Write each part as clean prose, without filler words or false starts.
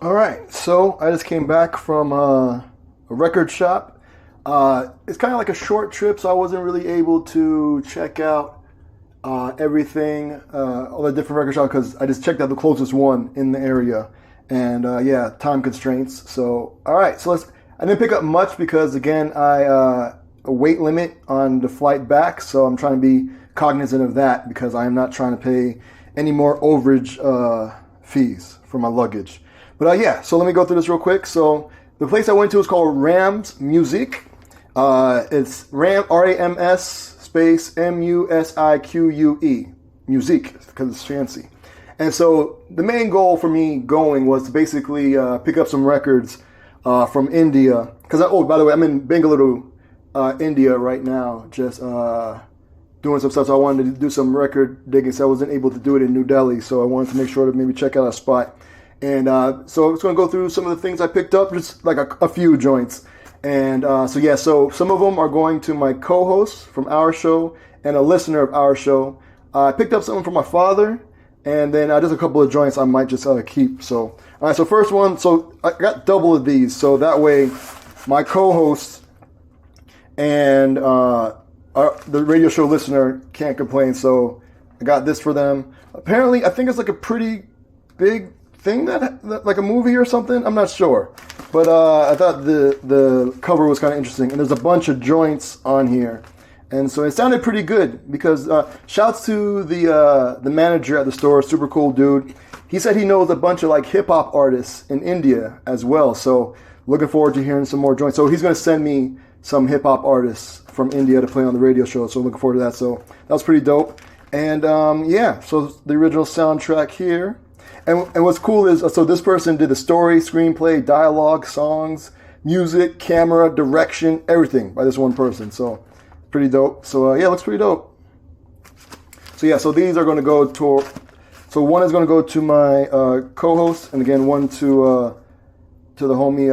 All right, so I just came back from a record shop. It's kind of like a short trip, so I wasn't really able to check out everything, all the different record shops, because I just checked out the closest one in the area. And yeah, time constraints. So, all right, so I didn't pick up much because, again, a weight limit on the flight back, so I'm trying to be cognizant of that because I am not trying to pay any more overage fees for my luggage. But yeah, so let me go through this real quick. So the place I went to is called Rams Musique. It's R-A-M-S space M-U-S-I-Q-U-E. Musique, because it's fancy. And so the main goal for me going was to basically pick up some records from India. Because, oh, by the way, I'm in Bengaluru, India right now, just doing some stuff. So I wanted to do some record digging, so I wasn't able to do it in New Delhi. So I wanted to make sure to maybe check out a spot. And so I was going to go through some of the things I picked up, just like a few joints. And so yeah, so some of them are going to my co-host from our show and a listener of our show. I picked up something from my father, and then just a couple of joints I might just keep. So all right, so first one, so I got double of these, so that way my co-host and the radio show listener can't complain. So I got this for them. Apparently, I think it's like a pretty big thing that like a movie or something. I'm not sure, but I thought the cover was kind of interesting, and there's a bunch of joints on here, and so it sounded pretty good. Because shouts to the manager at the store, super cool dude. He said he knows a bunch of like hip hop artists in India as well. So looking forward to hearing some more joints. So he's gonna send me some hip hop artists from India to play on the radio show. So looking forward to that. So that was pretty dope. And yeah, so the original soundtrack here. And what's cool is, so this person did the story, screenplay, dialogue, songs, music, camera, direction, everything by this one person. So pretty dope. So yeah, it looks pretty dope. So yeah, so these are going to go to, so one is going to go to my co-host, and again, one to the homie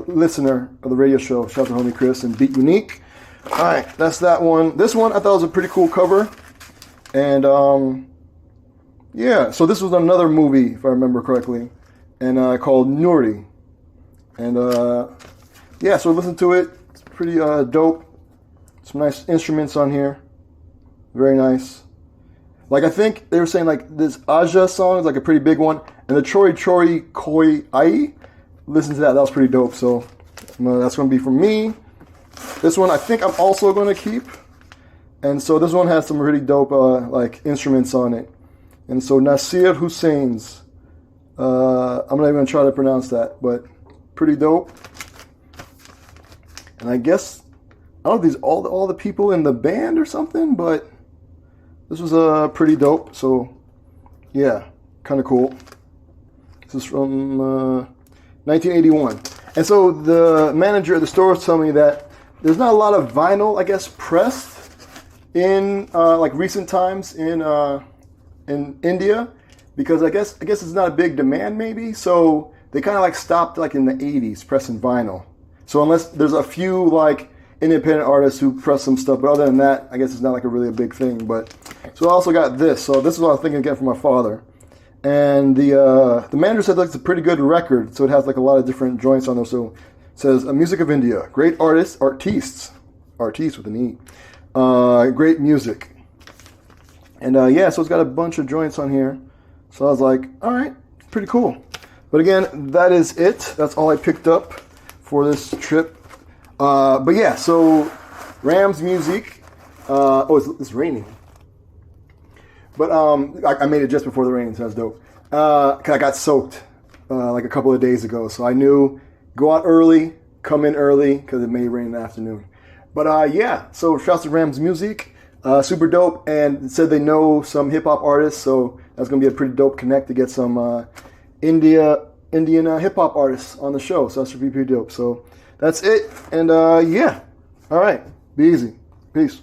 listener of the radio show. Shout out to homie Chris and Beat Unique. All right, that's that one. This one I thought was a pretty cool cover. And yeah, so this was another movie, if I remember correctly, and called Nuri. And yeah, so listen to it. It's pretty dope. Some nice instruments on here. Very nice. Like, I think they were saying, like, this Aja song is like a pretty big one. And the Chori Chori Koi Ai, listen to that. That was pretty dope. So that's going to be from me. This one I think I'm also going to keep. And so this one has some really dope like instruments on it. And so Nasir Hussein's, I'm not even going to try to pronounce that, but pretty dope. And I guess, I don't know if these all the people in the band or something, but this was pretty dope. So yeah, kind of cool. This is from 1981. And so the manager at the store was telling me that there's not a lot of vinyl, I guess, pressed in like recent times in India, because I guess it's not a big demand maybe, so they kind of like stopped like in the 80s pressing vinyl. So unless there's a few like independent artists who press some stuff, but other than that, I guess it's not like a really a big thing. But so I also got this. So this is what I was thinking again from my father, and the manager said like it's a pretty good record. So it has like a lot of different joints on there. So it says Music of India, great artists with an E, great music. And yeah, so it's got a bunch of joints on here. So I was like, all right, pretty cool. But again, that is it. That's all I picked up for this trip. But yeah, so Rams Musique. Oh, it's raining. But I made it just before the rain, so that's dope. 'Cause I got soaked like a couple of days ago. So I knew go out early, come in early, because it may rain in the afternoon. But yeah, so shouts to Rams Musique. Super dope, and said they know some hip hop artists, so that's gonna be a pretty dope connect to get some Indian hip hop artists on the show. So that should be pretty dope. So that's it, and yeah, all right, be easy, peace.